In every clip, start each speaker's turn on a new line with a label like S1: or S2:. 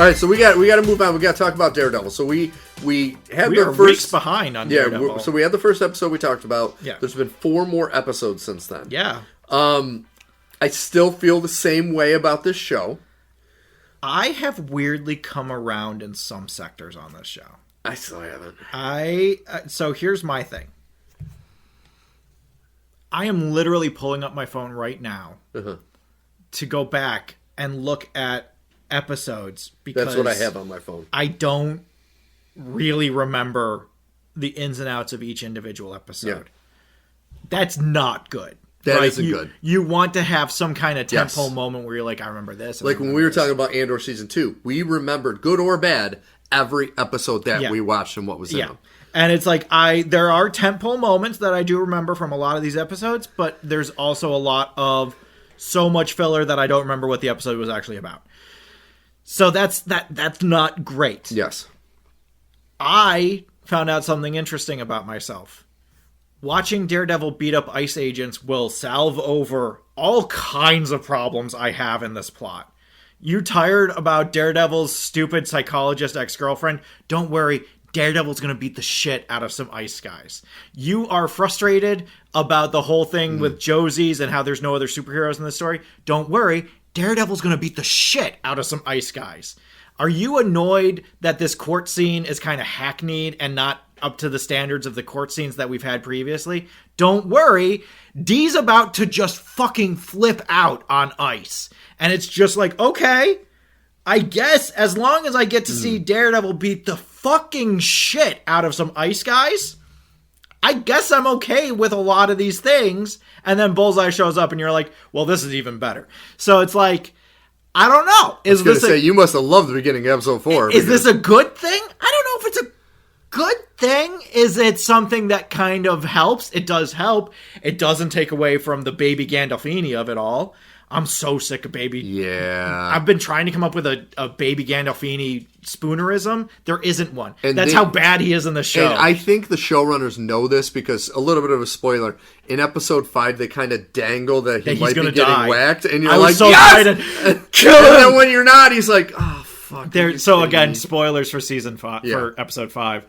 S1: All right, so we got to move on. We got to talk about Daredevil. So we had the
S2: are
S1: first
S2: weeks behind on Daredevil.
S1: So we had the first episode we talked about.
S2: Yeah.
S1: There's been 4 more episodes since then.
S2: Yeah.
S1: I still feel the same way about this show.
S2: I have weirdly come around in some sectors on this show.
S1: I still haven't.
S2: So here's my thing. I am literally pulling up my phone right now to go back and look at episodes because
S1: that's what I have on my phone.
S2: I don't really remember the ins and outs of each individual episode. Yeah. That's not good.
S1: That isn't good.
S2: You want to have some kind of tentpole moment where you're like, I remember this.
S1: Like when we were talking about Andor Season 2, we remembered, good or bad, every episode that we watched and what was in them.
S2: And it's like, there are tentpole moments that I do remember from a lot of these episodes, but there's also a lot of so much filler that I don't remember what the episode was actually about. So that's not great.
S1: Yes.
S2: I found out something interesting about myself. Watching Daredevil beat up ICE agents will salve over all kinds of problems I have in this plot. You tired about Daredevil's stupid psychologist ex-girlfriend? Don't worry, Daredevil's going to beat the shit out of some ICE guys. You are frustrated about the whole thing with Josie's and how there's no other superheroes in this story? Don't worry, Daredevil's going to beat the shit out of some ICE guys. Are you annoyed that this court scene is kind of hackneyed and not up to the standards of the court scenes that we've had previously? Don't worry, Dee's about to just fucking flip out on ICE. And it's just like, okay, I guess as long as I get to see Daredevil beat the fucking shit out of some ICE guys, I guess I'm okay with a lot of these things. And then Bullseye shows up and you're like, well, this is even better. So it's like, I don't know.
S1: You must have loved the beginning of episode 4.
S2: Is this a good thing? I don't know if it's a good thing. Is it something that kind of helps? It does help. It doesn't take away from the baby Gandolfini of it all. I'm so sick of baby.
S1: Yeah.
S2: I've been trying to come up with a baby Gandolfini spoonerism. There isn't one. And that's how bad he is in the show.
S1: And I think the showrunners know this because, a little bit of a spoiler, in episode 5, they kind of dangle that he might be getting whacked. And you're like, yes! And then when you're not, he's like, oh, fuck.
S2: So again, spoilers for season 5, for episode 5.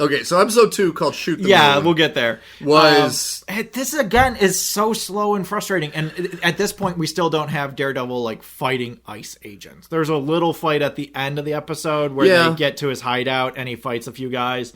S1: Okay, so episode 2 called Shoot the Moon.
S2: Yeah, we'll get there. This again is so slow and frustrating, and at this point we still don't have Daredevil like fighting ICE agents. There's a little fight at the end of the episode where they get to his hideout and he fights a few guys.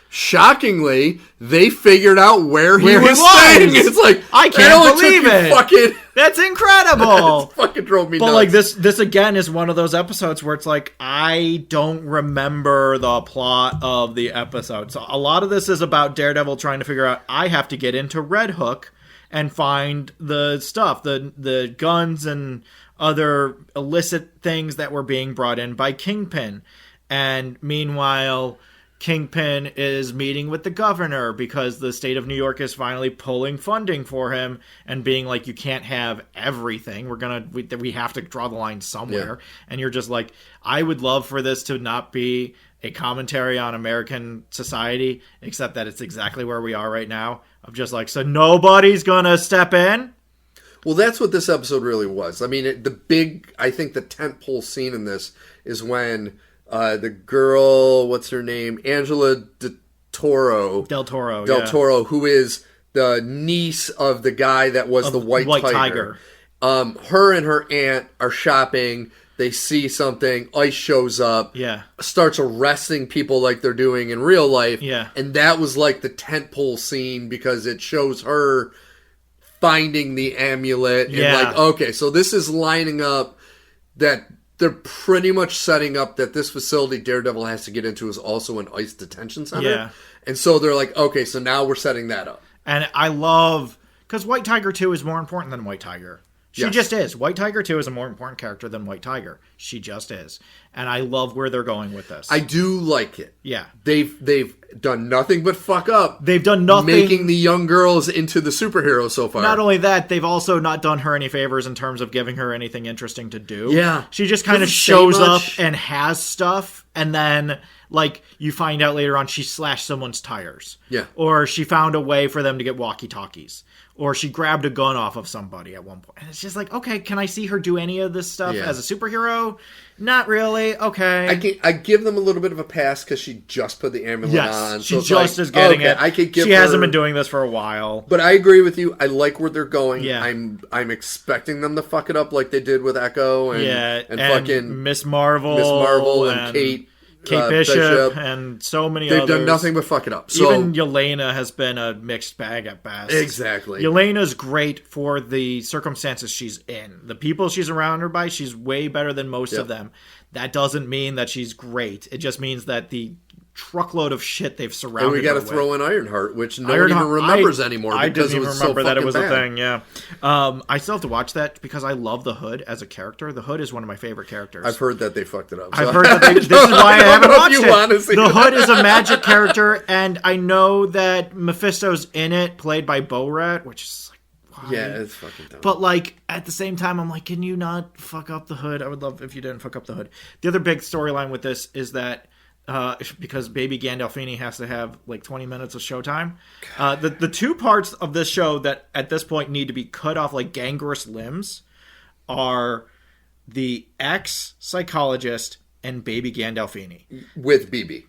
S1: Shockingly, they figured out where he was staying. It's like,
S2: I can't believe it. That's incredible.
S1: It fucking drove me nuts.
S2: But like this again is one of those episodes where it's like, I don't remember the plot of the episode. So a lot of this is about Daredevil trying to figure out, I have to get into Red Hook and find the stuff, the guns and other illicit things that were being brought in by Kingpin. And meanwhile, Kingpin is meeting with the governor because the state of New York is finally pulling funding for him and being like, you can't have everything. We have to draw the line somewhere. Yeah. And you're just like, I would love for this to not be a commentary on American society, except that it's exactly where we are right now. Of just like, so nobody's gonna step in?
S1: Well, that's what this episode really was. I mean, I think the tentpole scene in this is when the girl, what's her name? Angela Del Toro, who is the niece of the guy that was the White Tiger. Her and her aunt are shopping. They see something. ICE shows up.
S2: Yeah.
S1: Starts arresting people like they're doing in real life.
S2: Yeah.
S1: And that was like the tentpole scene because it shows her finding the amulet. And like, okay, so this is lining up that they're pretty much setting up that this facility Daredevil has to get into is also an ICE detention center.
S2: Yeah.
S1: And so they're like, okay, so now we're setting that up.
S2: And I love, because White Tiger 2 is more important than White Tiger. She just is. White Tiger 2 is a more important character than White Tiger. She just is. And I love where they're going with this.
S1: I do like it.
S2: Yeah.
S1: They've done nothing but fuck up.
S2: They've done nothing.
S1: Making the young girls into the superheroes so far.
S2: Not only that, they've also not done her any favors in terms of giving her anything interesting to do.
S1: Yeah.
S2: She just kind of shows up and has stuff and then like you find out later on she slashed someone's tires.
S1: Yeah.
S2: Or she found a way for them to get walkie-talkies. Or she grabbed a gun off of somebody at one point. And it's just like, okay, can I see her do any of this stuff as a superhero? Not really. Okay.
S1: I give them a little bit of a pass because she just put the amulet on.
S2: She just is getting it.
S1: I could give
S2: she hasn't been doing this for a while.
S1: But I agree with you. I like where they're going.
S2: Yeah.
S1: I'm expecting them to fuck it up like they did with Echo and fucking
S2: Miss Marvel
S1: and Kate
S2: Bishop and so many
S1: They've
S2: others.
S1: done nothing but fuck it up. So,
S2: even Yelena has been a mixed bag at best.
S1: Exactly.
S2: Yelena's great for the circumstances she's in. The people she's around her by, she's way better than most of them. That doesn't mean that she's great. It just means that the truckload of shit they've surrounded her with.
S1: And we got to throw in Ironheart, which no one even remembers anymore.
S2: I
S1: because
S2: didn't
S1: it
S2: even
S1: was
S2: remember
S1: so
S2: that it was
S1: bad.
S2: a thing, yeah. I still have to watch that because I love the Hood as a character. The Hood is one of my favorite characters.
S1: I've heard that they fucked it up.
S2: I've heard that this is why I haven't watched it. The Hood is a magic character, and I know that Mephisto's in it, played by Borat, which is like, why?
S1: Yeah, it's fucking dumb.
S2: But like at the same time, I'm like, can you not fuck up the Hood? I would love if you didn't fuck up the Hood. The other big storyline with this is that because baby Gandolfini has to have like 20 minutes of showtime. The two parts of this show that at this point need to be cut off like gangrenous limbs are the ex-psychologist and baby Gandolfini.
S1: With BB.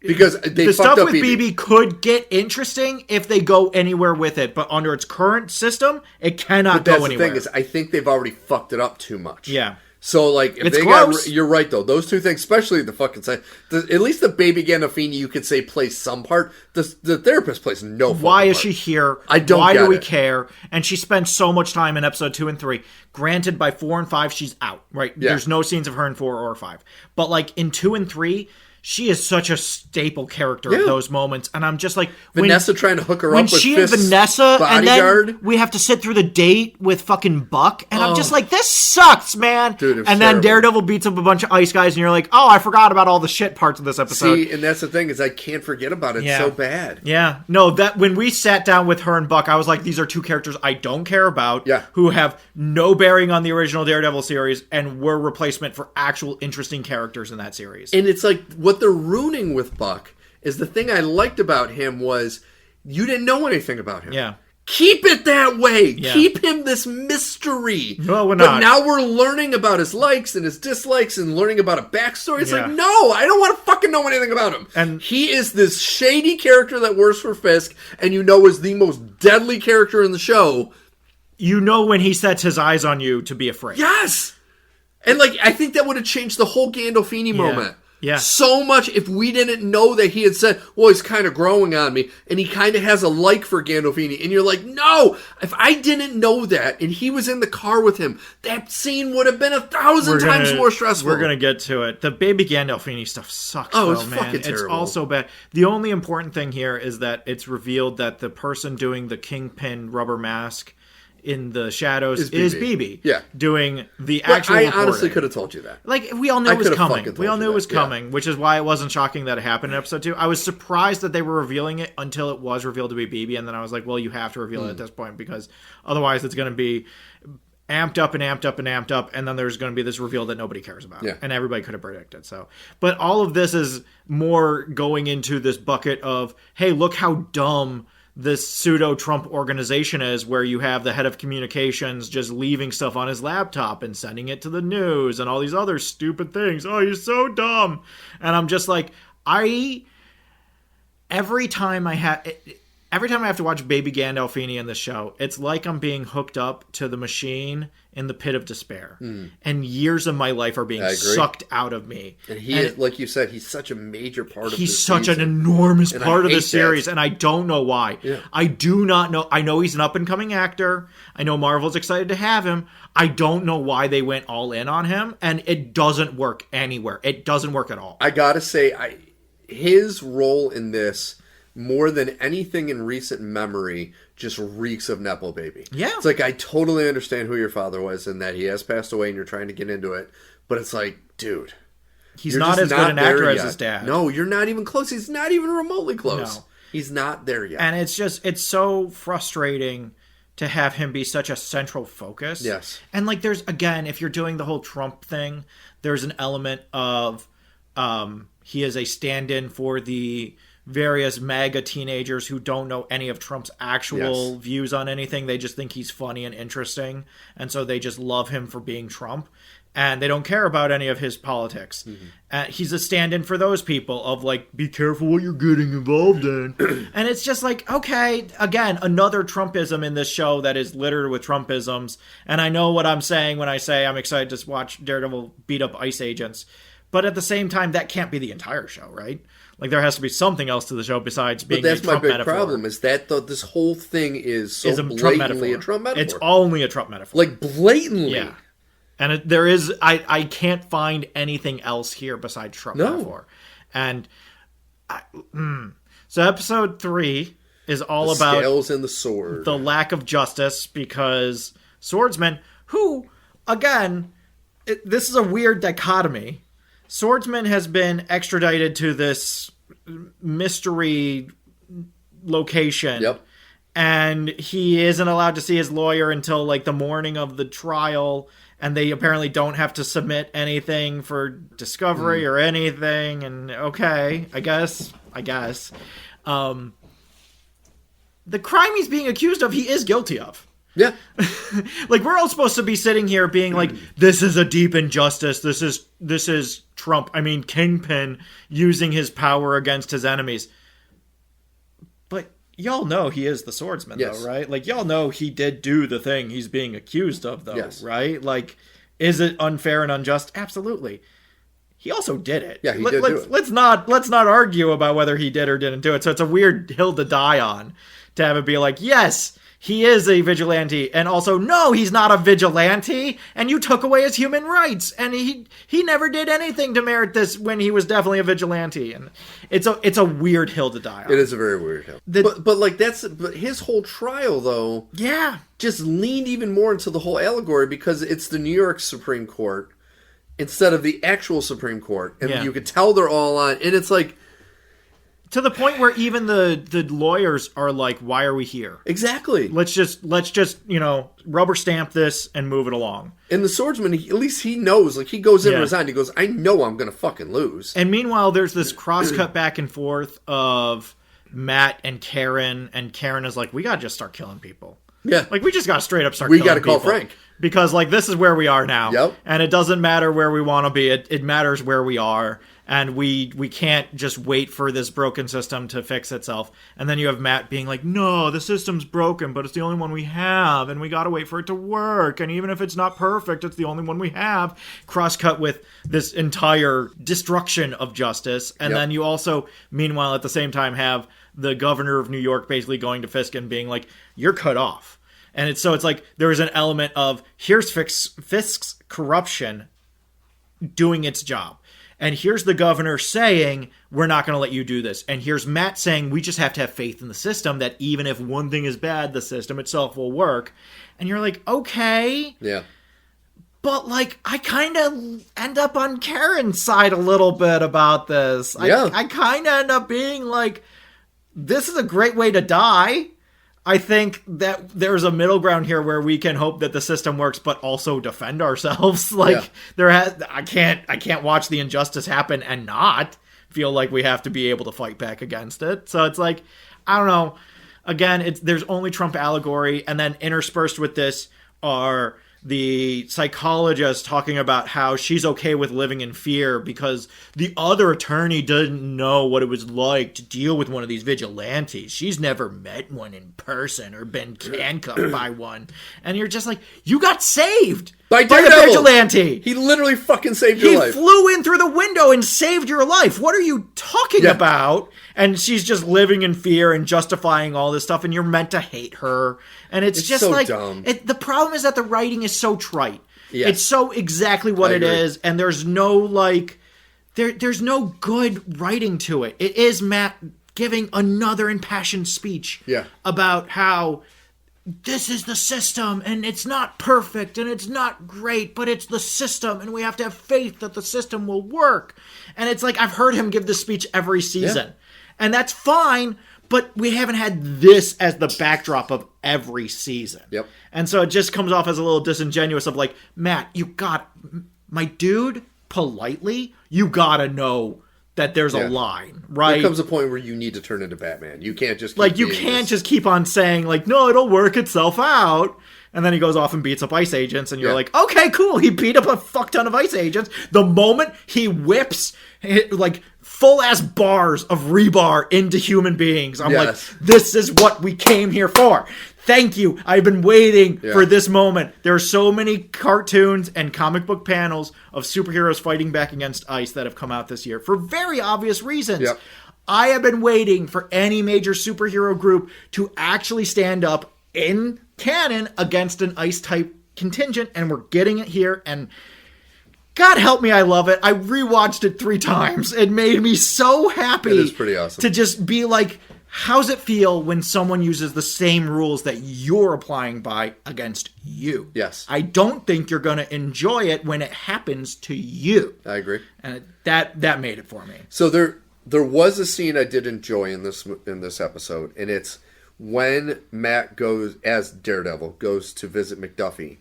S1: Because they
S2: the
S1: fucked
S2: stuff
S1: up
S2: with BB could get interesting if they go anywhere with it, but under its current system, it cannot go anywhere.
S1: The thing is, I think they've already fucked it up too much.
S2: Yeah.
S1: So, like, if
S2: it's
S1: they
S2: close.
S1: you're right, though. Those two things, especially the fucking side, at least the baby Gandolfini, you could say plays some part. The therapist plays no fucking
S2: Why is
S1: part.
S2: she here?
S1: I don't
S2: Why
S1: get
S2: do we
S1: it.
S2: care? And she spends so much time in episode 2 and 3. Granted, by 4 and 5, she's out, right?
S1: Yeah.
S2: There's no scenes of her in 4 or 5. But, like, in 2 and 3... she is such a staple character at those moments, and I'm just like
S1: Vanessa trying to hook her
S2: when
S1: up with
S2: she
S1: Fisk's
S2: and Vanessa,
S1: bodyguard.
S2: and then we have to sit through the date with fucking Buck, and I'm just like, this sucks, man.
S1: Dude, it was
S2: and then
S1: terrible.
S2: Daredevil beats up a bunch of ice guys, and you're like, oh, I forgot about all the shit parts of this episode.
S1: See, and that's the thing is I can't forget about it. It's so bad.
S2: Yeah, no, that when we sat down with her and Buck, I was like, these are two characters I don't care about, who have no bearing on the original Daredevil series, and were replacement for actual interesting characters in that series.
S1: And it's like what they're ruining with Buck is the thing I liked about him was you didn't know anything about him.
S2: Yeah.
S1: Keep it that way.
S2: Yeah.
S1: Keep him this mystery.
S2: No, we're
S1: but
S2: not.
S1: now we're learning about his likes and his dislikes and learning about a backstory. It's
S2: Yeah.
S1: like, no, I don't want to fucking know anything about him.
S2: And
S1: he is this shady character that works for Fisk and you know is the most deadly character in the show.
S2: You know when he sets his eyes on you to be afraid.
S1: Yes! And like I think that would have changed the whole Gandolfini moment.
S2: Yeah.
S1: So much if we didn't know that he had said, well, he's kind of growing on me, and he kind of has a like for Gandolfini, and you're like, no! If I didn't know that, and he was in the car with him, that scene would have been 1,000 times more stressful.
S2: We're gonna get to it. The baby Gandolfini stuff sucks,
S1: Oh,
S2: though,
S1: it's
S2: man.
S1: fucking terrible.
S2: It's all so bad. The only important thing here is that it's revealed that the person doing the Kingpin rubber mask in the shadows is BB.
S1: Yeah.
S2: Doing the
S1: But
S2: actual
S1: I
S2: reporting.
S1: honestly could have told you that.
S2: Like, we all knew
S1: I
S2: it was
S1: could've
S2: coming.
S1: fucking
S2: We all
S1: told
S2: knew
S1: you
S2: it was
S1: that, yeah.
S2: coming, which is why it wasn't shocking that it happened in episode 2. I was surprised that they were revealing it until it was revealed to be BB, and then I was like, well, you have to reveal it at this point, because otherwise it's going to be amped up and amped up and amped up, and then there's going to be this reveal that nobody cares about.
S1: Yeah.
S2: And everybody could have predicted. So, but all of this is more going into this bucket of, hey, look how dumb this pseudo-Trump organization is, where you have the head of communications just leaving stuff on his laptop and sending it to the news and all these other stupid things. Oh, you're so dumb. And I'm just like, every time I have to watch baby Gandolfini in the show, it's like I'm being hooked up to the machine in the pit of despair. And years of my life are being sucked out of me.
S1: And he is, like you said, he's such a major part of this
S2: He's such
S1: season.
S2: an enormous
S1: And
S2: part
S1: I
S2: of the
S1: hate
S2: series,
S1: that.
S2: and I don't know why.
S1: Yeah.
S2: I do not know. I know he's an up-and-coming actor. I know Marvel's excited to have him. I don't know why they went all in on him, and it doesn't work anywhere. It doesn't work at all.
S1: I gotta say, his role in this, more than anything in recent memory, just reeks of Nepo Baby.
S2: Yeah.
S1: It's like, I totally understand who your father was and that he has passed away and you're trying to get into it. But it's like, dude.
S2: He's not as good an actor as his dad.
S1: No, you're not even close. He's not even remotely close.
S2: No.
S1: He's not there yet.
S2: And it's so frustrating to have him be such a central focus.
S1: Yes.
S2: And like, there's, again, if you're doing the whole Trump thing, there's an element of, He is a stand-in for the various MAGA teenagers who don't know any of Trump's actual views on anything. They just think he's funny and interesting, and so they just love him for being Trump. And they don't care about any of his politics. He's a stand-in for those people of like, be careful what you're getting involved in. And it's just like, okay, again, another Trumpism in this show that is littered with Trumpisms. And I know what I'm saying when I say I'm excited to watch Daredevil beat up ICE agents. But at the same time, that can't be the entire show, right? Like, there has to be something else to the show besides being a Trump metaphor. But that's my big problem,
S1: is that this whole thing is so blatantly a Trump metaphor.
S2: It's only a Trump metaphor.
S1: Like, blatantly.
S2: Yeah. And there is, I can't find anything else here besides Trump metaphor. And so episode 3 is all about
S1: scales and the sword,
S2: the lack of justice, because swordsmen who, again, this is a weird dichotomy. Swordsman has been extradited to this mystery location.
S1: Yep.
S2: And he isn't allowed to see his lawyer until like the morning of the trial. And they apparently don't have to submit anything for discovery or anything. And okay, I guess. The crime he's being accused of, he is guilty of.
S1: Yeah.
S2: Like, we're all supposed to be sitting here being like, this is a deep injustice. This is Trump. I mean, Kingpin using his power against his enemies. But y'all know he is the swordsman, though, right? Like, y'all know he did do the thing he's being accused of, though, right? Like, is it unfair and unjust? Absolutely. He also did it.
S1: Yeah, he did do it.
S2: Let's not argue about whether he did or didn't do it. So it's a weird hill to die on, to have it be like, yes, he is a vigilante, and also, no, he's not a vigilante, and you took away his human rights, and he never did anything to merit this when he was definitely a vigilante, and it's a weird hill to die on.
S1: It is a very weird hill. But his whole trial, though, just leaned even more into the whole allegory, because it's the New York Supreme Court instead of the actual Supreme Court, and you could tell they're all on, and it's like,
S2: to the point where even the lawyers are like, why are we here?
S1: Exactly.
S2: Let's just, rubber stamp this and move it along.
S1: And the swordsman, at least he knows, like, he goes in and resigns. He goes, I know I'm going to fucking lose.
S2: And meanwhile, there's this cross-cut back and forth of Matt and Karen is like, we got to just start killing people.
S1: Yeah.
S2: Like, we just got to straight up start killing people. We got to
S1: call Frank.
S2: Because, like, this is where we are now.
S1: Yep.
S2: And it doesn't matter where we want to be. It matters where we are. And we can't just wait for this broken system to fix itself. And then you have Matt being like, no, the system's broken, but it's the only one we have, and we gotta wait for it to work. And even if it's not perfect, it's the only one we have. Cross-cut with this entire destruction of justice. And then you also, meanwhile, at the same time, have the governor of New York basically going to Fisk and being like, you're cut off. And it's like there is an element of, here's Fisk's corruption doing its job. And here's the governor saying, we're not going to let you do this. And here's Matt saying, we just have to have faith in the system, that even if one thing is bad, the system itself will work. And you're like, okay.
S1: Yeah.
S2: But, like, I kind of end up on Karen's side a little bit about this. I kind of end up being like, this is a great way to die. I think that there's a middle ground here where we can hope that the system works, but also defend ourselves. Like, I can't watch the injustice happen and not feel like we have to be able to fight back against it. So it's like, I don't know. Again, there's only Trump allegory, and then interspersed with this are the psychologist talking about how she's okay with living in fear because the other attorney doesn't know what it was like to deal with one of these vigilantes. She's never met one in person or been handcuffed by one. And you're just like, you got saved by the vigilante.
S1: He literally fucking saved your life.
S2: He flew in through the window and saved your life. What are you talking about? And she's just living in fear and justifying all this stuff, and you're meant to hate her. And it's just so like, dumb. The problem is that the writing is so trite. Yeah. It's so exactly what it is, and there's no, like, there's no good writing to it. It is Matt giving another impassioned speech about how this is the system, and it's not perfect, and it's not great, but it's the system, and we have to have faith that the system will work. And it's like, I've heard him give this speech every season. Yeah. And that's fine, but we haven't had this as the backdrop of every season.
S1: Yep.
S2: And so it just comes off as a little disingenuous of like, Matt, my dude, politely, you gotta know that there's a line, right?
S1: There comes a point where you need to turn into Batman. You can't just
S2: just keep on saying, like, no, it'll work itself out. And then he goes off and beats up ICE agents, and you're like, okay, cool. He beat up a fuck ton of ICE agents. The moment he whips, like, full-ass bars of rebar into human beings, I'm like, this is what we came here for. Thank you. I've been waiting for this moment. There are so many cartoons and comic book panels of superheroes fighting back against ICE that have come out this year for very obvious reasons. Yep. I have been waiting for any major superhero group to actually stand up in canon against an ICE-type contingent, and we're getting it here, and God help me, I love it. I rewatched it 3 times. It made me so happy.
S1: It is pretty awesome.
S2: To just be like, how's it feel when someone uses the same rules that you're applying by against you?
S1: Yes.
S2: I don't think you're going to enjoy it when it happens to you.
S1: I agree.
S2: And that made it for me.
S1: So there was a scene I did enjoy in this episode, and it's when Matt goes, as Daredevil, goes to visit McDuffie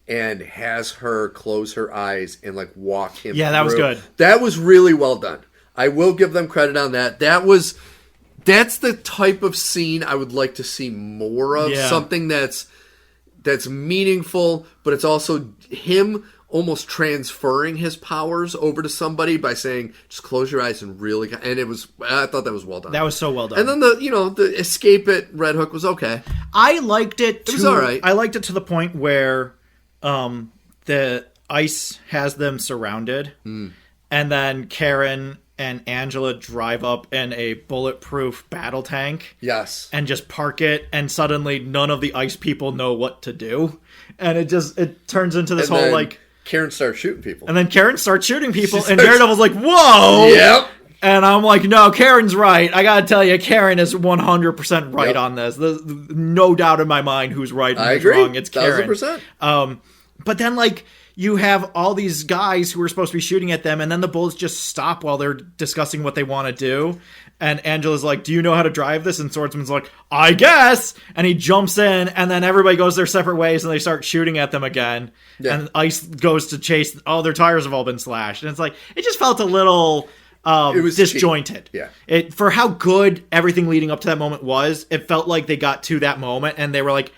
S1: and has her close her eyes and like walk him through.
S2: That was good.
S1: That was really well done. I will give them credit on that. That's the type of scene I would like to see more of. Yeah. Something that's meaningful, but it's also him almost transferring his powers over to somebody by saying, just close your eyes and really... And I thought that was well done.
S2: That was so well done.
S1: And then the escape at Red Hook was okay.
S2: I liked it.
S1: It was all right.
S2: I liked it to the point where the ICE has them surrounded, and then Karen and Angela drive up in a bulletproof battle tank.
S1: Yes.
S2: And just park it, and suddenly none of the ICE people know what to do. And it turns into this whole, like...
S1: Karen starts shooting people.
S2: And then Karen starts shooting people, and Daredevil's like, whoa!
S1: Yep.
S2: And I'm like, no, Karen's right. I gotta tell you, Karen is 100% right on this. There's no doubt in my mind who's right and who's wrong. It's Karen.
S1: 1,000%.
S2: But then, like, you have all these guys who are supposed to be shooting at them, and then the bullets just stop while they're discussing what they want to do. And Angela's like, do you know how to drive this? And Swordsman's like, I guess! And he jumps in, and then everybody goes their separate ways, and they start shooting at them again. Yeah. And ICE goes to chase. Oh, their tires have all been slashed. And it's like, it just felt a little... it was disjointed.
S1: Cheap. Yeah.
S2: For how good everything leading up to that moment was, it felt like they got to that moment, and they were like,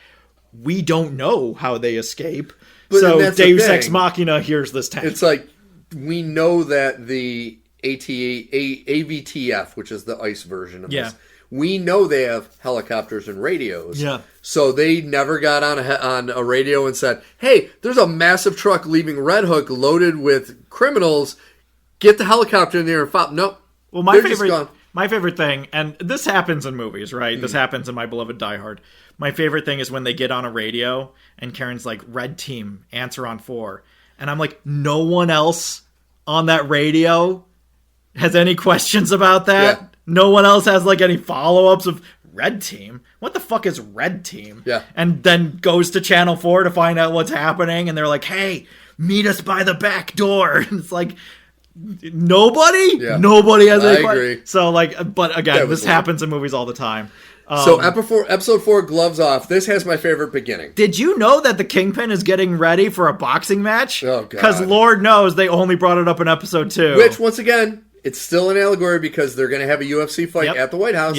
S2: we don't know how they escape. But so Deus Ex Machina, here's this tank.
S1: It's like, we know that the AVTF, which is the ICE version of this, we know they have helicopters and radios.
S2: Yeah.
S1: So they never got on a radio and said, hey, there's a massive truck leaving Red Hook loaded with criminals. Get the helicopter in there and follow. Nope.
S2: Well, my favorite thing, and this happens in movies, right? This happens in My Beloved Die Hard. My favorite thing is when they get on a radio and Karen's like, red team, answer on 4. And I'm like, no one else on that radio has any questions about that? Yeah. No one else has like any follow-ups of red team? What the fuck is red team?
S1: Yeah.
S2: And then goes to Channel 4 to find out what's happening. And they're like, hey, meet us by the back door. And it's like... Nobody has any. I agree. So, like, but again, this happens in movies all the time.
S1: So, episode 4, gloves off. This has my favorite beginning.
S2: Did you know that the Kingpin is getting ready for a boxing match?
S1: Oh, God.
S2: Because Lord knows they only brought it up in episode 2.
S1: Which, once again, it's still an allegory because they're going to have a UFC fight at the White House.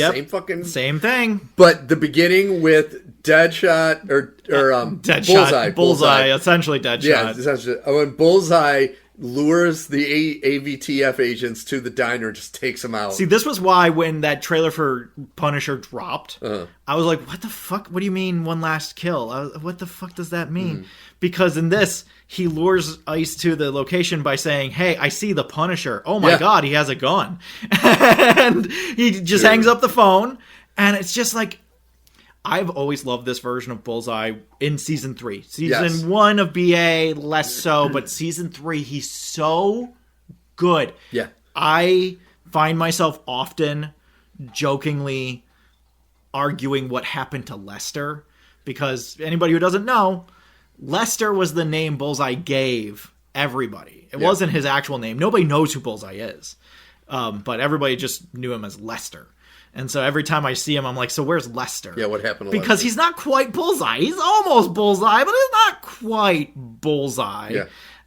S2: Same thing.
S1: But the beginning with Deadshot or
S2: Bullseye, essentially Deadshot.
S1: Yeah, essentially. When Bullseye lures the AVTF agents to the diner and just takes them out.
S2: See, this was why when that trailer for Punisher dropped, I was like, what the fuck? What do you mean one last kill? What the fuck does that mean? Because in this, he lures ICE to the location by saying, hey, I see the Punisher. Oh my God, he has a gun. And he just hangs up the phone. And it's just like, I've always loved this version of Bullseye in Season 3. Season 1 of BA, less so, but Season 3, he's so good.
S1: Yeah.
S2: I find myself often jokingly arguing what happened to Lester, because anybody who doesn't know, Lester was the name Bullseye gave everybody. It wasn't his actual name. Nobody knows who Bullseye is, but everybody just knew him as Lester. And so every time I see him, I'm like, so where's Lester?
S1: Yeah, what happened to
S2: Because
S1: Lester?
S2: He's not quite Bullseye. He's almost Bullseye, but he's not quite Bullseye.
S1: Yeah.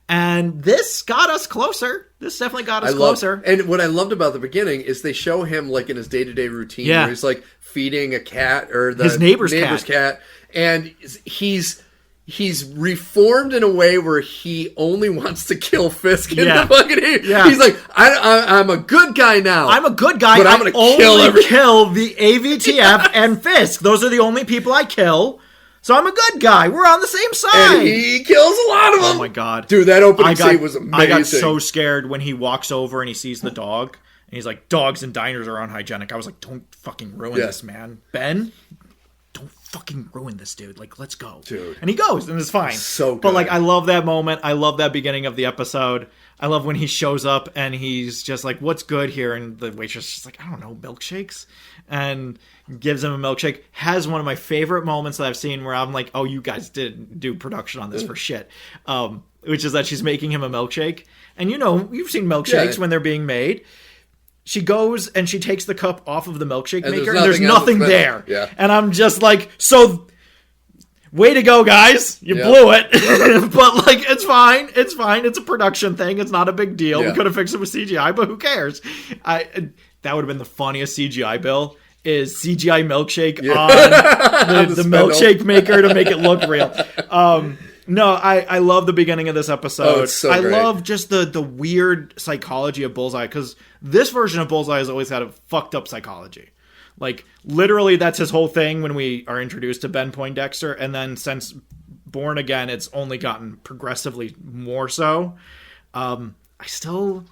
S2: And this got us closer. This definitely got us closer.
S1: And what I loved about the beginning is they show him like in his day-to-day routine where he's like feeding a cat or his neighbor's cat. And he's reformed in a way where he only wants to kill Fisk in the fucking He's like, I'm a good guy now.
S2: I'm a good guy,
S1: but I'm going to
S2: kill the AVTF and Fisk. Those are the only people I kill. So I'm a good guy. We're on the same side.
S1: And he kills a lot of them.
S2: Oh my god.
S1: Dude, that opening scene was amazing.
S2: I got so scared when he walks over and he sees the dog. And he's like, dogs and diners are unhygienic. I was like, don't fucking ruin this, man. Ben, don't fucking ruin this, dude. Like, let's go.
S1: Dude.
S2: And he goes, and it's fine.
S1: So good.
S2: But like, I love that moment. I love that beginning of the episode. I love when he shows up and he's just like, what's good here? And the waitress is like, I don't know, milkshakes? And gives him a milkshake. Has one of my favorite moments that I've seen where I'm like, oh, you guys didn't do production on this for shit. Which is that she's making him a milkshake. And you know, you've seen milkshakes when they're being made. She goes and she takes the cup off of the milkshake maker and there's nothing there.
S1: Yeah.
S2: And I'm just like, so... way to go, guys. You blew it. But, like, it's fine. It's fine. It's a production thing. It's not a big deal. We could have fixed it with CGI, but who cares? That would have been the funniest CGI, Bill, is CGI milkshake on the milkshake maker to make it look real. No, I love the beginning of this episode.
S1: Oh, it's so great.
S2: I love just the weird psychology of Bullseye, because this version of Bullseye has always had a fucked up psychology. Like, literally, that's his whole thing when we are introduced to Ben Poindexter. And then since Born Again, it's only gotten progressively more so. I said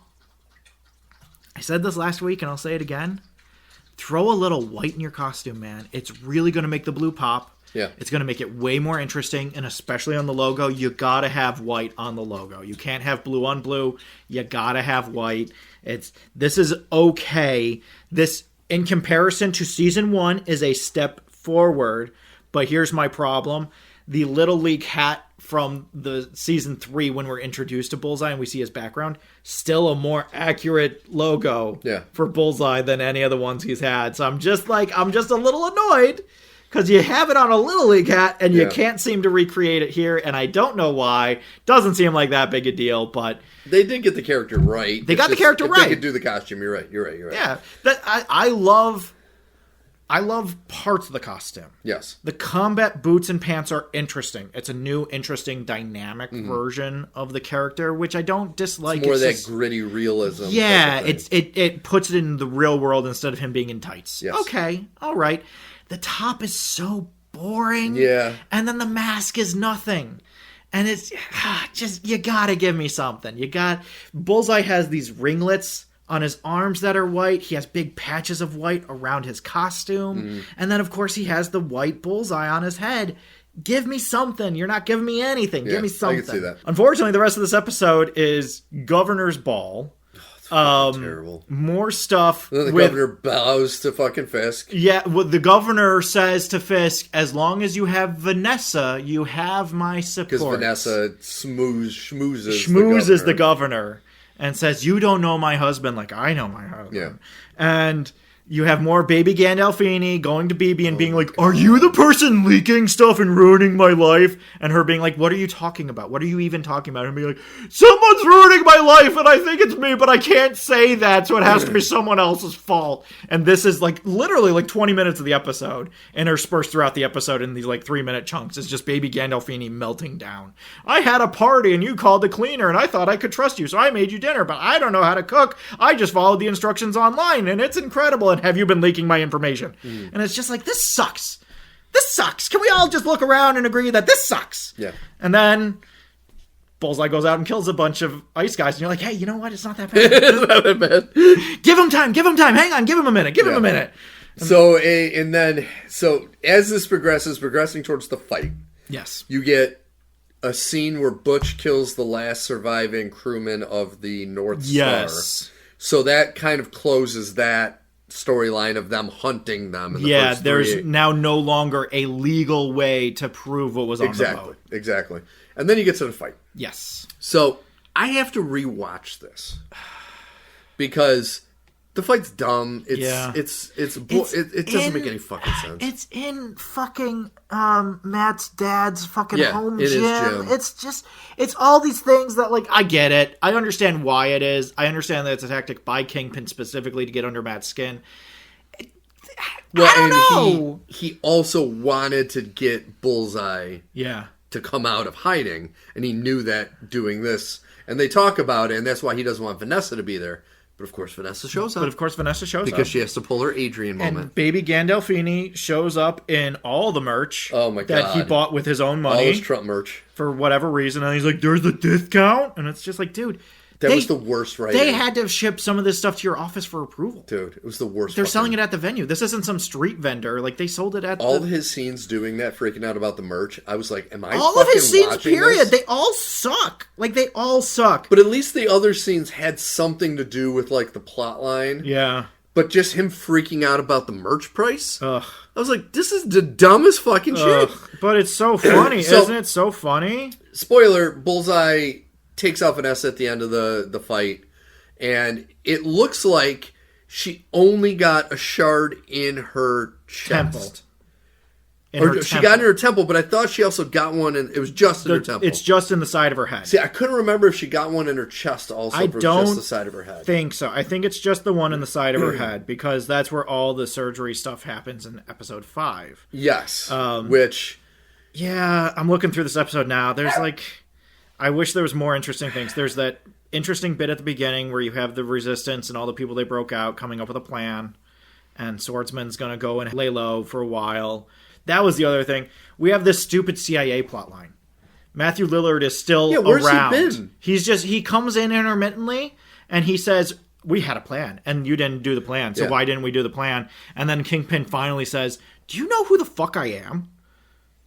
S2: this last week, and I'll say it again. Throw a little white in your costume, man. It's really going to make the blue pop.
S1: Yeah.
S2: It's going to make it way more interesting, and especially on the logo, you got to have white on the logo. You can't have blue on blue. You got to have white. This is okay. This, in comparison to season 1, is a step forward, but here's my problem. The Little League hat from the season 3, when we're introduced to Bullseye and we see his background, still a more accurate logo for Bullseye than any of the ones he's had. So I'm just a little annoyed because you have it on a Little League hat and you can't seem to recreate it here, and I don't know why. Doesn't seem like that big a deal, but
S1: they did get the character right.
S2: They got the character right.
S1: They could do the costume. You're right.
S2: Yeah, I love parts of the costume.
S1: Yes.
S2: The combat boots and pants are interesting. It's a new, interesting, dynamic version of the character, which I don't dislike.
S1: It's more that gritty realism.
S2: Yeah, it puts it in the real world instead of him being in tights.
S1: Yes.
S2: Okay, all right. The top is so boring.
S1: Yeah.
S2: And then the mask is nothing. And it's just, you gotta give me something. Bullseye has these ringlets on his arms that are white. He has big patches of white around his costume. And then, of course, he has the white bullseye on his head. Give me something. You're not giving me anything. Give me something.
S1: I can see that.
S2: Unfortunately, the rest of this episode is Governor's Ball.
S1: Terrible.
S2: More stuff.
S1: And then the governor bows to fucking Fisk.
S2: Yeah, well, the governor says to Fisk, as long as you have Vanessa, you have my support.
S1: Because Vanessa
S2: schmoozes the governor and says, you don't know my husband like I know my husband.
S1: Yeah.
S2: And you have more baby Gandolfini going to BB and being like, are you the person leaking stuff and ruining my life? And her being like, what are you talking about? What are you even talking about? And being like, someone's ruining my life and I think it's me, but I can't say that, so it has to be someone else's fault. And this is like literally like 20 minutes of the episode, interspersed throughout the episode in these like 3-minute chunks. It's just baby Gandolfini melting down. I had a party and you called the cleaner and I thought I could trust you, so I made you dinner, but I don't know how to cook. I just followed the instructions online and it's incredible. Have you been leaking my information? And it's just like, this sucks. This sucks. Can we all just look around and agree that this sucks?
S1: Yeah.
S2: And then Bullseye goes out and kills a bunch of ice guys, and you're like, hey, you know what? It's not that bad.
S1: It's not that bad.
S2: Give him time. Hang on. Give him a minute. Give him a minute.
S1: So as this progressing towards the fight.
S2: Yes.
S1: You get a scene where Butch kills the last surviving crewman of the North Star.
S2: Yes.
S1: So that kind of closes that storyline of them hunting them.
S2: There's now no longer a legal way to prove what was on the boat.
S1: Exactly. And then you get to the fight.
S2: Yes.
S1: So I have to rewatch this because The fight's dumb. It doesn't make any fucking sense.
S2: It's in fucking Matt's dad's fucking home
S1: gym.
S2: Gym. It's all these things that, like, I get it. I understand why it is. I understand that it's a tactic by Kingpin specifically to get under Matt's skin.
S1: Well,
S2: I don't know.
S1: He also wanted to get Bullseye to come out of hiding, and he knew that doing this. And they talk about it, and that's why he doesn't want Vanessa to be there. But of course Vanessa shows up.
S2: Because
S1: she has to pull her Adrian moment.
S2: And baby Gandolfini shows up in all the merch
S1: God.
S2: that he bought with his own money.
S1: All his Trump merch.
S2: For whatever reason. And he's like, there's a discount? And it's just like, dude.
S1: That was the worst writing.
S2: They had to ship some of this stuff to your office for approval.
S1: Dude, it was the worst.
S2: They're selling it at the venue. This isn't some street vendor. Like, they sold it at
S1: all his scenes doing that, freaking out about the merch. I was like, am I
S2: all
S1: fucking
S2: of his scenes, period.
S1: This?
S2: They all suck. Like, they all suck.
S1: But at least the other scenes had something to do with, like, the plot line.
S2: Yeah.
S1: But just him freaking out about the merch price?
S2: Ugh.
S1: I was like, this is the dumbest fucking shit.
S2: But it's so funny. Isn't it so funny?
S1: Spoiler, Bullseye takes out Vanessa at the end of the fight. And it looks like she only got a shard in her chest. She got in her temple, but I thought she also got one, and it was just in her temple.
S2: It's just in the side of her head.
S1: See, I couldn't remember if she got one in her chest also.
S2: I don't
S1: just the side of her head.
S2: think so. I think it's just the one in the side of her head, because that's where all the surgery stuff happens in episode 5.
S1: Yes.
S2: Yeah, I'm looking through this episode now. There's I wish there was more interesting things. There's that interesting bit at the beginning where you have the Resistance and all the people they broke out coming up with a plan, and Swordsman's gonna go and lay low for a while. That was the other thing. We have this stupid CIA plotline. Matthew Lillard is still
S1: where's
S2: around.
S1: he been?
S2: He comes in intermittently and he says, we had a plan and you didn't do the plan, so why didn't we do the plan? And then Kingpin finally says, do you know who the fuck I am?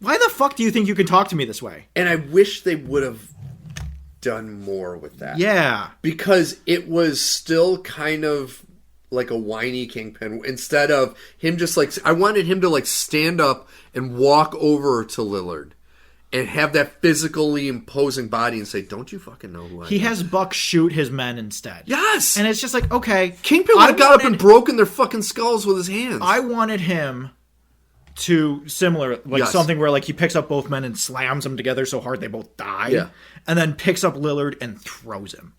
S2: Why the fuck do you think you can talk to me this way?
S1: And I wish they would have done more with that.
S2: Yeah.
S1: Because it was still kind of like a whiny Kingpin. Instead of him just like... I wanted him to like stand up and walk over to Lillard and have that physically imposing body and say, don't you fucking know who I am?
S2: He has Buck shoot his men instead.
S1: Yes!
S2: And it's just like, okay...
S1: Kingpin would have got up and broken their fucking skulls with his hands.
S2: I wanted him... to similar, something where like he picks up both men and slams them together so hard they both die, and then picks up Lillard and throws him,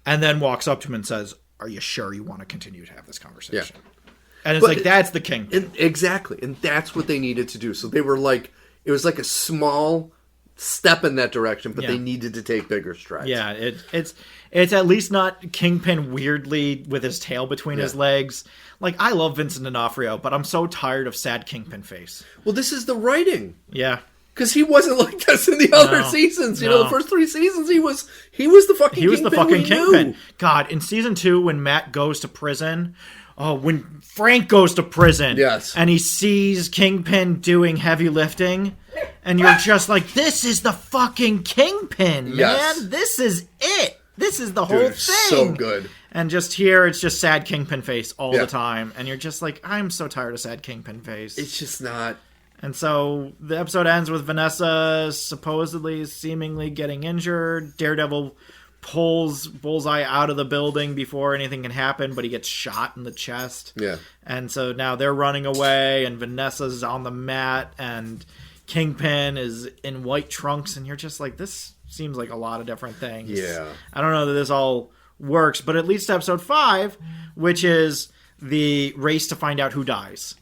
S2: and then walks up to him and says, "Are you sure you want to continue to have this conversation?" And it's that's the king.
S1: Exactly, and that's what they needed to do. So they were like, it was like a small step in that direction, but they needed to take bigger strides.
S2: Yeah, it's at least not Kingpin weirdly with his tail between his legs. Like, I love Vincent D'Onofrio, but I'm so tired of sad Kingpin face.
S1: Well, this is the writing.
S2: Yeah.
S1: Because he wasn't like this in the other seasons. You know, the first 3 seasons, he was the fucking Kingpin. He was the fucking Kingpin.
S2: God, in season 2, when Matt goes to prison... Oh, when Frank goes to prison, and he sees Kingpin doing heavy lifting, and you're just like, this is the fucking Kingpin, man. This is it. This is the whole thing.
S1: So good.
S2: And just here, it's just sad Kingpin face all the time, and you're just like, I'm so tired of sad Kingpin face.
S1: It's just not.
S2: And so the episode ends with Vanessa supposedly, seemingly getting injured. Daredevil pulls Bullseye out of the building before anything can happen, but he gets shot in the chest.
S1: Yeah.
S2: And so now they're running away, and Vanessa's on the mat, and Kingpin is in white trunks, and you're just like, this seems like a lot of different things.
S1: Yeah.
S2: I don't know that this all works, but at least episode 5, which is the race to find out who dies.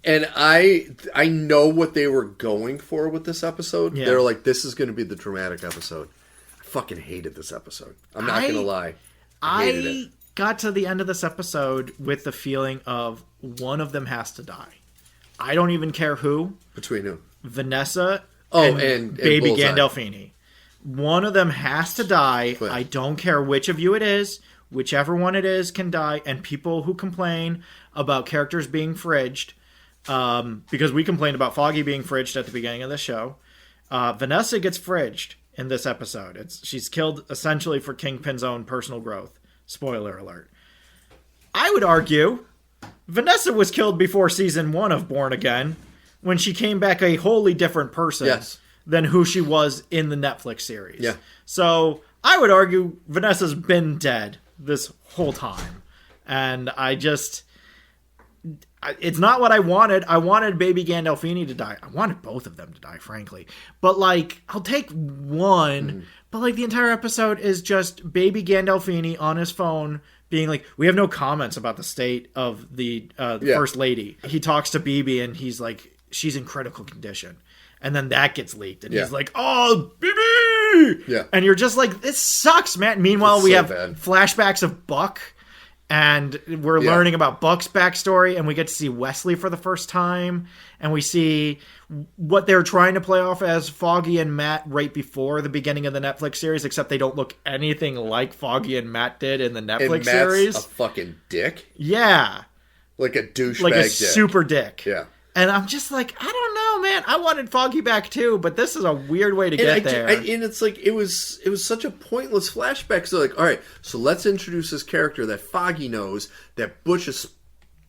S1: And I know what they were going for with this episode. Yeah. They're like, this is going to be the dramatic episode. Fucking hated this episode. I'm not gonna lie. I
S2: got to the end of this episode with the feeling of one of them has to die. I don't even care who.
S1: Between who?
S2: Vanessa and baby Gandolfini. One of them has to die. But I don't care which of you it is. Whichever one it is can die. And people who complain about characters being fridged, because we complained about Foggy being fridged at the beginning of the show, Vanessa gets fridged in this episode. She's killed essentially for Kingpin's own personal growth. Spoiler alert. I would argue Vanessa was killed before season 1 of Born Again, when she came back a wholly different person than who she was in the Netflix series. Yeah. So I would argue Vanessa's been dead this whole time. And it's not what I wanted. I wanted Baby Gandolfini to die. I wanted both of them to die, frankly. But, like, I'll take one. But, like, the entire episode is just Baby Gandolfini on his phone being like, we have no comments about the state of the First Lady. He talks to BB and he's like, she's in critical condition. And then that gets leaked. And he's like, oh, BB!
S1: Yeah.
S2: And you're just like, this sucks, man. Meanwhile, we have flashbacks of Buck. And we're learning about Buck's backstory, and we get to see Wesley for the first time, and we see what they're trying to play off as Foggy and Matt right before the beginning of the Netflix series, except they don't look anything like Foggy and Matt did in the Netflix series.
S1: A fucking dick?
S2: Yeah.
S1: Like a douchebag
S2: like a
S1: dick.
S2: super dick.
S1: Yeah.
S2: And I'm just like, I don't know, man. I wanted Foggy back too, but this is a weird way to get there.
S1: And it's like, it was such a pointless flashback. So like, all right, so let's introduce this character that Foggy knows that Butch is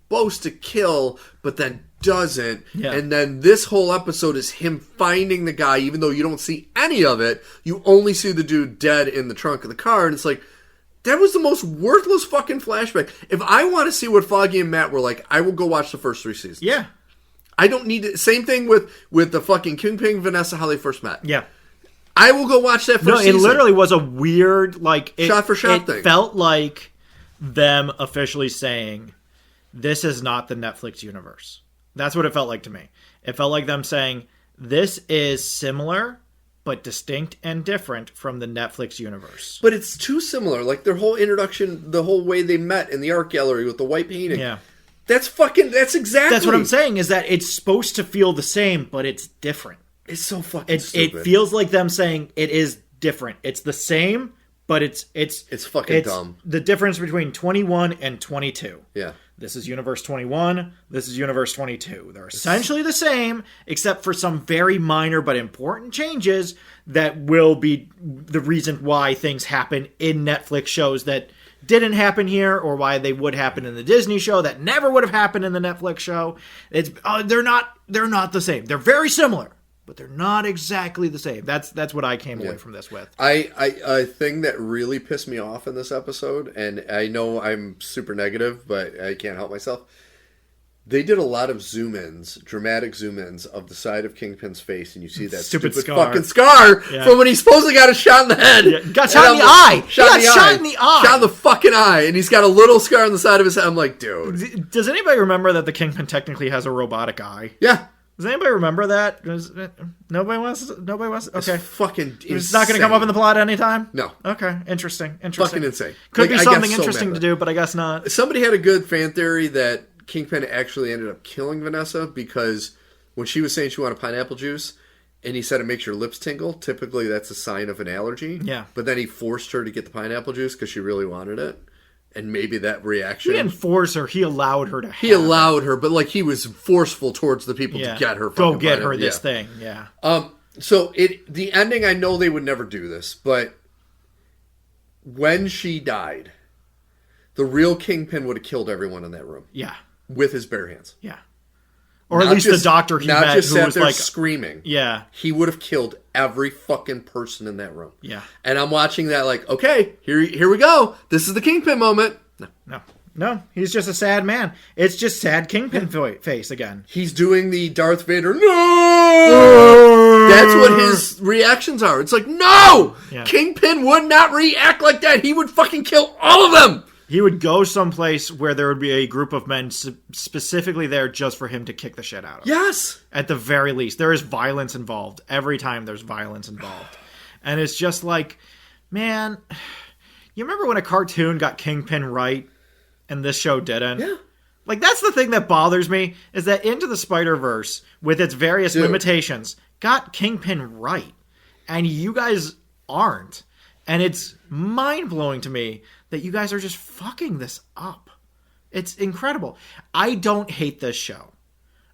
S1: supposed to kill, but then doesn't. Yeah. And then this whole episode is him finding the guy, even though you don't see any of it. You only see the dude dead in the trunk of the car. And it's like, that was the most worthless fucking flashback. If I want to see what Foggy and Matt were like, I will go watch the first 3 seasons.
S2: Yeah.
S1: I don't need it. Same thing with the fucking Kingpin, Vanessa, how they first met.
S2: Yeah.
S1: I will go watch that first season.
S2: It literally was a weird, like...
S1: shot-for-shot thing.
S2: It felt like them officially saying, this is not the Netflix universe. That's what it felt like to me. It felt like them saying, this is similar, but distinct and different from the Netflix universe.
S1: But it's too similar. Like, their whole introduction, the whole way they met in the art gallery with the white painting.
S2: Yeah.
S1: That's exactly...
S2: That's what I'm saying, is that it's supposed to feel the same, but it's different.
S1: It's so fucking stupid.
S2: It feels like them saying it is different. It's the same, but it's
S1: fucking dumb.
S2: The difference between 21 and 22.
S1: Yeah.
S2: This is Universe 21. This is Universe 22. They're essentially the same, except for some very minor but important changes that will be the reason why things happen in Netflix shows that didn't happen here, or why they would happen in the Disney show that never would have happened in the Netflix show. It's they're not the same. They're very similar, but they're not exactly the same. That's what I came away from this with.
S1: A thing that really pissed me off in this episode, and I know I'm super negative, but I can't help myself. They did a lot of zoom-ins, dramatic zoom-ins of the side of Kingpin's face, and you see that stupid fucking scar from when he supposedly got a shot in the head.
S2: Yeah. Got shot in the eye. Shot in the eye.
S1: Shot in the fucking eye, and he's got a little scar on the side of his head. I'm like, dude.
S2: Does anybody remember that the Kingpin technically has a robotic eye?
S1: Yeah.
S2: Does anybody remember that? Nobody wants. Okay.
S1: It's fucking insane.
S2: It's not going to come up in the plot anytime?
S1: No.
S2: Okay. Interesting.
S1: Fucking insane.
S2: Could be something interesting to do, but I guess not.
S1: Somebody had a good fan theory that Kingpin actually ended up killing Vanessa because when she was saying she wanted pineapple juice and he said it makes your lips tingle, typically that's a sign of an allergy.
S2: Yeah.
S1: But then he forced her to get the pineapple juice because she really wanted it. And maybe that reaction...
S2: He didn't force her. He allowed her to have
S1: He allowed her, but like he was forceful towards the people to get her.
S2: Go get her this thing, yeah.
S1: So the ending, I know they would never do this, but when she died, the real Kingpin would have killed everyone in that room.
S2: Yeah.
S1: With his bare hands.
S2: Yeah. Or at least the doctor he met
S1: who was
S2: like
S1: screaming.
S2: Yeah.
S1: He would have killed every fucking person in that room.
S2: Yeah.
S1: And I'm watching that like, okay, here we go. This is the Kingpin moment.
S2: No, he's just a sad man. It's just sad Kingpin face again.
S1: He's doing the Darth Vader, no! That's what his reactions are. It's like, no! Yeah. Kingpin would not react like that. He would fucking kill all of them!
S2: He would go someplace where there would be a group of men specifically there just for him to kick the shit out of.
S1: Yes!
S2: At the very least. There is violence involved. Every time there's violence involved. And it's just like, man, you remember when a cartoon got Kingpin right and this show didn't?
S1: Yeah.
S2: Like, that's the thing that bothers me, is that Into the Spider-Verse, with its various limitations, got Kingpin right. And you guys aren't. And it's mind-blowing to me that you guys are just fucking this up. It's incredible. I don't hate this show.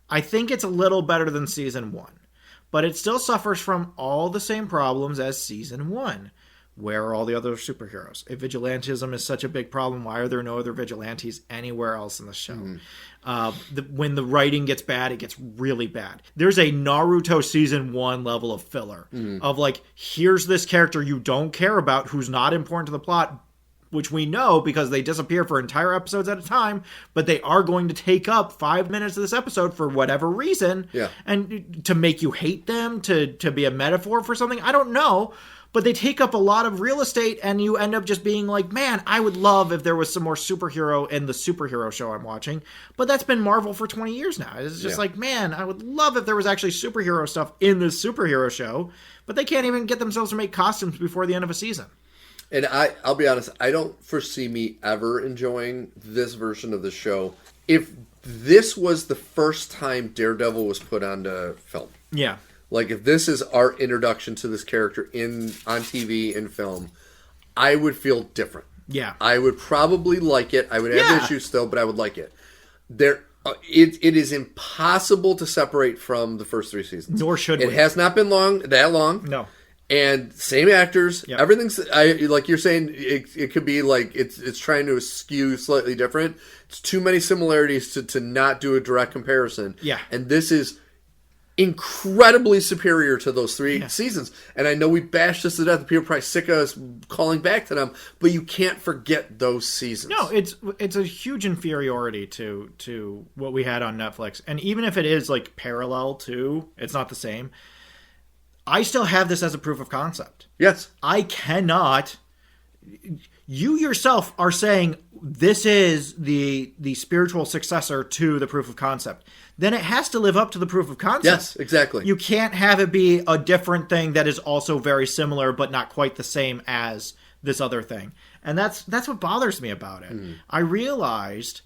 S2: I think it's a little better than Season 1. But it still suffers from all the same problems as Season 1. Where are all the other superheroes? If vigilantism is such a big problem, why are there no other vigilantes anywhere else in the show? When the writing gets bad, it gets really bad. There's a Naruto Season 1 level of filler. Of like, here's this character you don't care about who's not important to the plot, which we know because they disappear for entire episodes at a time, but they are going to take up 5 minutes of this episode for whatever reason.
S1: Yeah.
S2: And to make you hate them, to be a metaphor for something, I don't know. But they take up a lot of real estate, and you end up just being like, man, I would love if there was some more superhero in the superhero show I'm watching. But that's been Marvel for 20 years now. It's just like, man, I would love if there was actually superhero stuff in this superhero show. But they can't even get themselves to make costumes before the end of a season.
S1: And I'll be honest, I don't foresee me ever enjoying this version of the show if this was the first time Daredevil was put onto film.
S2: Yeah.
S1: Like, if this is our introduction to this character on TV and film, I would feel different.
S2: Yeah.
S1: I would probably like it. I would have issues still, but I would like it. It is impossible to separate from the first 3 seasons.
S2: Nor should we.
S1: It has not been that long.
S2: No.
S1: And same actors.
S2: Yep.
S1: Everything's like you're saying. It could be like it's trying to skew slightly different. It's too many similarities to not do a direct comparison.
S2: Yeah.
S1: And this is incredibly superior to those 3 seasons. And I know we bashed this to death. People are probably sick of us calling back to them, but you can't forget those seasons.
S2: No, it's a huge inferiority to what we had on Netflix. And even if it is like parallel to, it's not the same. I still have this as a proof of concept.
S1: Yes.
S2: I cannot. You yourself are saying this is the spiritual successor to the proof of concept. Then it has to live up to the proof of concept.
S1: Yes, exactly.
S2: You can't have it be a different thing that is also very similar but not quite the same as this other thing. And that's what bothers me about it. I realized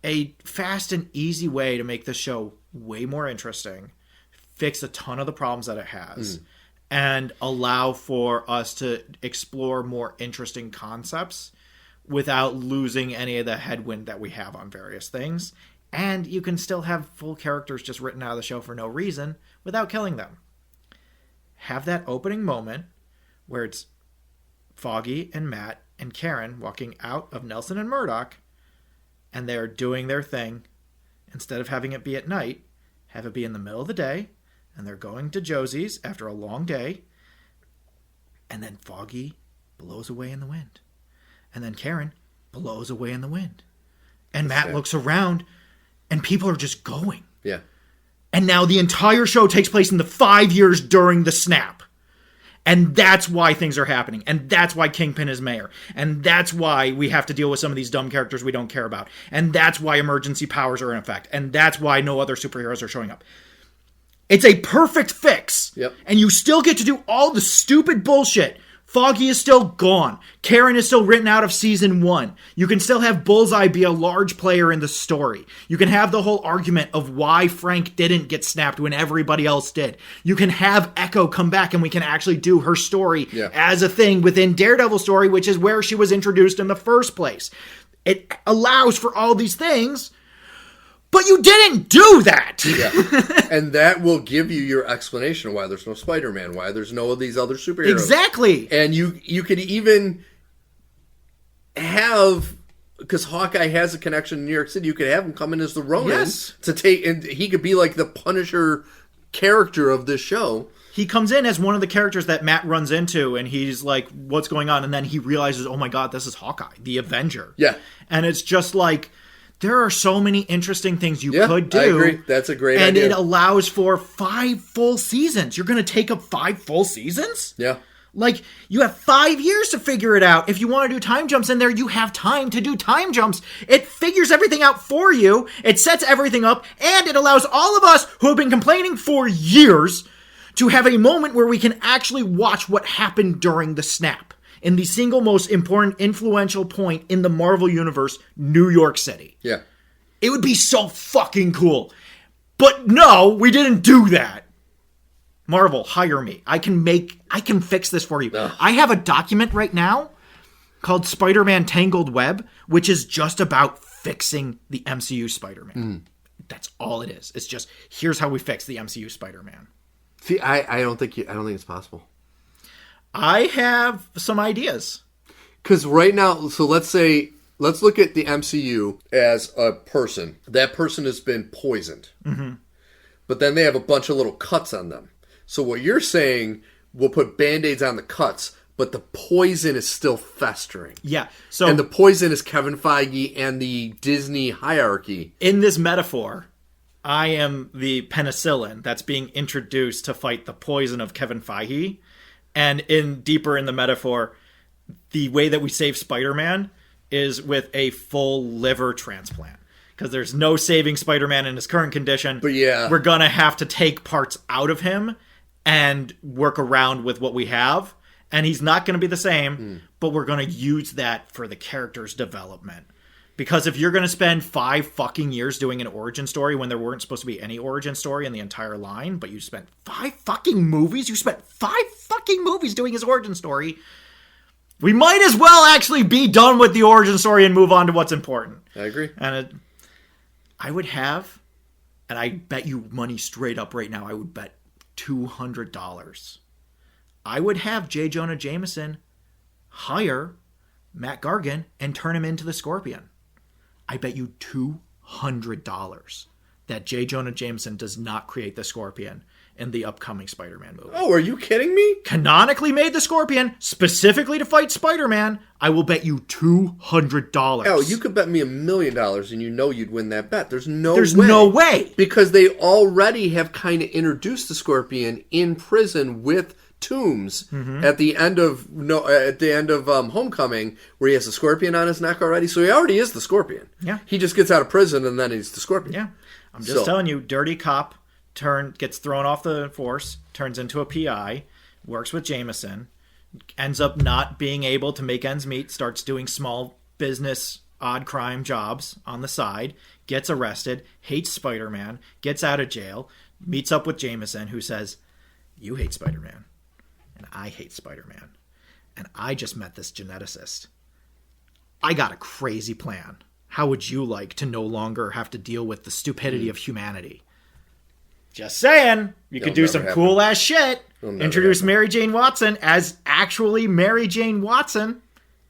S2: a fast and easy way to make this show way more interesting, fix a ton of the problems that it has, and allow for us to explore more interesting concepts without losing any of the headwind that we have on various things. And you can still have full characters just written out of the show for no reason without killing them. Have that opening moment where it's Foggy and Matt and Karen walking out of Nelson and Murdoch, and they're doing their thing. Instead of having it be at night, have it be in the middle of the day, and they're going to Josie's after a long day, and then Foggy blows away in the wind. And then Karen blows away in the wind. And Matt looks around, and people are just going.
S1: Yeah.
S2: And now the entire show takes place in the 5 years during the snap. And that's why things are happening. And that's why Kingpin is mayor. And that's why we have to deal with some of these dumb characters we don't care about. And that's why emergency powers are in effect. And that's why no other superheroes are showing up. It's a perfect fix.
S1: Yep.
S2: And you still get to do all the stupid bullshit. Foggy is still gone. Karen is still written out of season 1. You can still have Bullseye be a large player in the story. You can have the whole argument of why Frank didn't get snapped when everybody else did. You can have Echo come back and we can actually do her story as a thing within Daredevil's story, which is where she was introduced in the first place. It allows for all these things. But you didn't do that!
S1: Yeah. And that will give you your explanation of why there's no Spider-Man, why there's no of these other superheroes.
S2: Exactly!
S1: And you could even have, because Hawkeye has a connection in New York City, you could have him come in as the Ronin to take, and he could be like the Punisher character of this show.
S2: He comes in as one of the characters that Matt runs into, and he's like, what's going on? And then he realizes, oh my god, this is Hawkeye, the Avenger.
S1: Yeah.
S2: And it's just like, there are so many interesting things you could do.
S1: I agree. That's a great idea.
S2: And it allows for 5 full seasons. You're going to take up 5 full seasons?
S1: Yeah.
S2: Like, you have 5 years to figure it out. If you want to do time jumps in there, you have time to do time jumps. It figures everything out for you. It sets everything up. And it allows all of us who have been complaining for years to have a moment where we can actually watch what happened during the snap. In the single most important, influential point in the Marvel Universe, New York City.
S1: Yeah.
S2: It would be so fucking cool. But no, we didn't do that. Marvel, hire me. I can fix this for you.
S1: No.
S2: I have a document right now called Spider-Man Tangled Web, which is just about fixing the MCU Spider-Man. That's all it is. It's just, here's how we fix the MCU Spider-Man.
S1: See, I don't think it's possible.
S2: I have some ideas.
S1: Because right now, so let's look at the MCU as a person. That person has been poisoned. Mm-hmm. But then they have a bunch of little cuts on them. So what you're saying, we'll put Band-Aids on the cuts, but the poison is still festering.
S2: Yeah. So,
S1: and the poison is Kevin Feige and the Disney hierarchy.
S2: In this metaphor, I am the penicillin that's being introduced to fight the poison of Kevin Feige. And deeper in the metaphor, the way that we save Spider-Man is with a full liver transplant. Because there's no saving Spider-Man in his current condition.
S1: But yeah.
S2: We're going to have to take parts out of him and work around with what we have. And he's not going to be the same, but we're going to use that for the character's development. Because if you're going to spend 5 fucking years doing an origin story when there weren't supposed to be any origin story in the entire line, but you spent 5 fucking movies? You spent 5 fucking movies doing his origin story. We might as well actually be done with the origin story and move on to what's important.
S1: I agree.
S2: And I would have, and I bet you money straight up right now, I would bet $200. I would have J. Jonah Jameson hire Matt Gargan and turn him into the Scorpion. I bet you $200 that J. Jonah Jameson does not create the Scorpion in the upcoming Spider-Man movie.
S1: Oh, are you kidding me?
S2: Canonically made the Scorpion specifically to fight Spider-Man. I will bet you $200.
S1: Oh, you could bet me $1 million and you know you'd win that bet. There's no way. Because they already have kind of introduced the Scorpion in prison with Toombs at the end of Homecoming, where he has the Scorpion on his neck already. So he already is the Scorpion.
S2: Yeah.
S1: He just gets out of prison and then he's the Scorpion.
S2: Yeah. I'm just telling you, dirty cop gets thrown off the force, turns into a PI, works with Jameson, ends up not being able to make ends meet, starts doing small business odd crime jobs on the side, gets arrested, hates Spider-Man, gets out of jail, meets up with Jameson, who says, "You hate Spider-Man, and I hate Spider-Man, and I just met this geneticist. I got a crazy plan. How would you like to no longer have to deal with the stupidity of humanity?" Just saying. You could do some cool ass shit. Introduce Mary Jane Watson as actually Mary Jane Watson.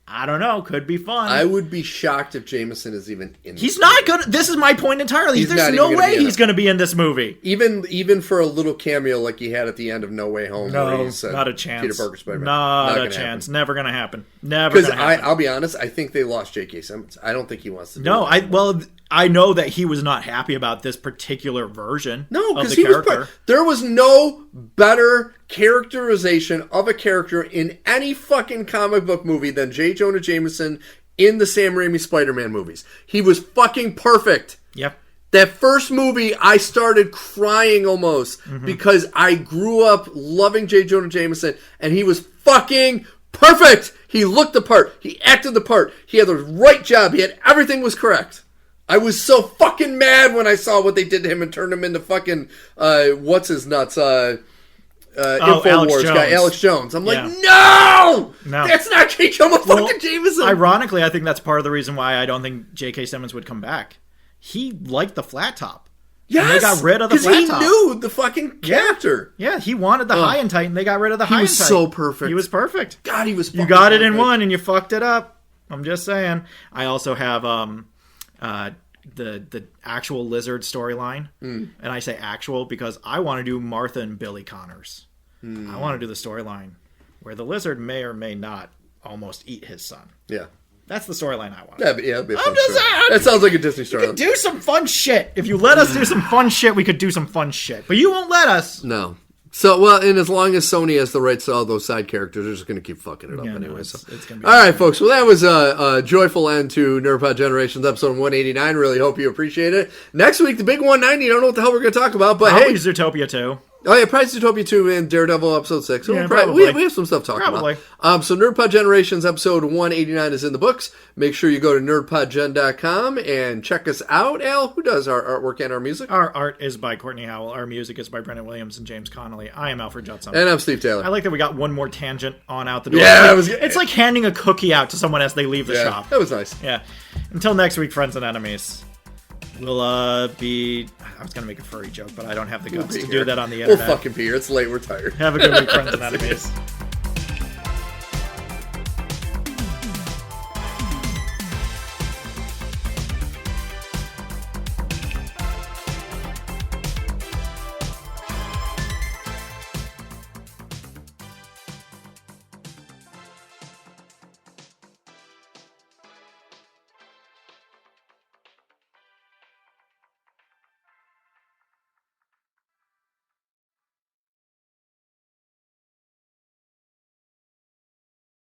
S2: I don't know. Could be fun.
S1: I would be shocked if Jameson is even in this
S2: He's not going to... This is my point entirely. There's no way he's going to be in this movie.
S1: Even for a little cameo like he had at the end of No Way Home.
S2: No, not a chance.
S1: Peter Parker Spider-Man.
S2: Not a chance. Never going to happen. Never going to happen.
S1: Because I'll be honest, I think they lost J.K. Simmons. I don't think he wants to do
S2: it. I know that he was not happy about this particular version of the character.
S1: There was no better characterization of a character in any fucking comic book movie than J. Jonah Jameson in the Sam Raimi Spider-Man movies. He was fucking perfect.
S2: Yep.
S1: That first movie, I started crying almost because I grew up loving J. Jonah Jameson, and he was fucking perfect. He looked the part. He acted the part. He had the right job. Everything was correct. I was so fucking mad when I saw what they did to him and turned him into fucking, what's his nuts, InfoWars guy, Alex Jones. I'm like, no! That's not J. Jonah fucking Jameson!
S2: Ironically, I think that's part of the reason why I don't think J.K. Simmons would come back. He liked the flat top.
S1: Yes!
S2: And they got rid of the flat top.
S1: Because he knew the fucking character.
S2: Yeah, he wanted the high and tight, and they got rid of the high and tight.
S1: He was so perfect.
S2: He was perfect.
S1: God, he was fucking
S2: You got it in one, and you fucked it up. I'm just saying. I also have... the actual Lizard storyline, and I say actual because I want to do Martha and Billy Connors. I want to do the storyline where the Lizard may or may not almost eat his son.
S1: Yeah,
S2: that's the storyline I want.
S1: That'd be a fun story. That sounds like a Disney story.
S2: We could do some fun shit. If you let us do some fun shit, we could do some fun shit. But you won't let us.
S1: No. So, well, and as long as Sony has the rights to all those side characters, they're just going to keep fucking it up anyway.
S2: No, it's gonna be
S1: all right, folks. Well, that was a joyful end to Nerdpod Generations episode 189. Really hope you appreciate it. Next week, the big 190. I don't know what the hell we're going to talk about, but
S2: hey. Zootopia 2.
S1: Oh, yeah, probably Zootopia 2 and Daredevil episode 6. So
S2: yeah,
S1: we have some stuff to talk about. So Nerdpod Generations episode 189 is in the books. Make sure you go to nerdpodgen.com and check us out. Al, who does our artwork and our music?
S2: Our art is by Kortney Howell. Our music is by Brendan Williams and James Connolly. I am Alfred Judson.
S1: And I'm Steve Taylor.
S2: I like that we got one more tangent on out the door.
S1: Yeah,
S2: it's like handing a cookie out to someone as they leave the shop.
S1: That was nice.
S2: Yeah. Until next week, friends and enemies. We'll be... I was going to make a furry joke, but I don't have the guts to do that on the internet.
S1: We'll fucking be here. It's late. We're tired.
S2: Have a good week, friends and enemies.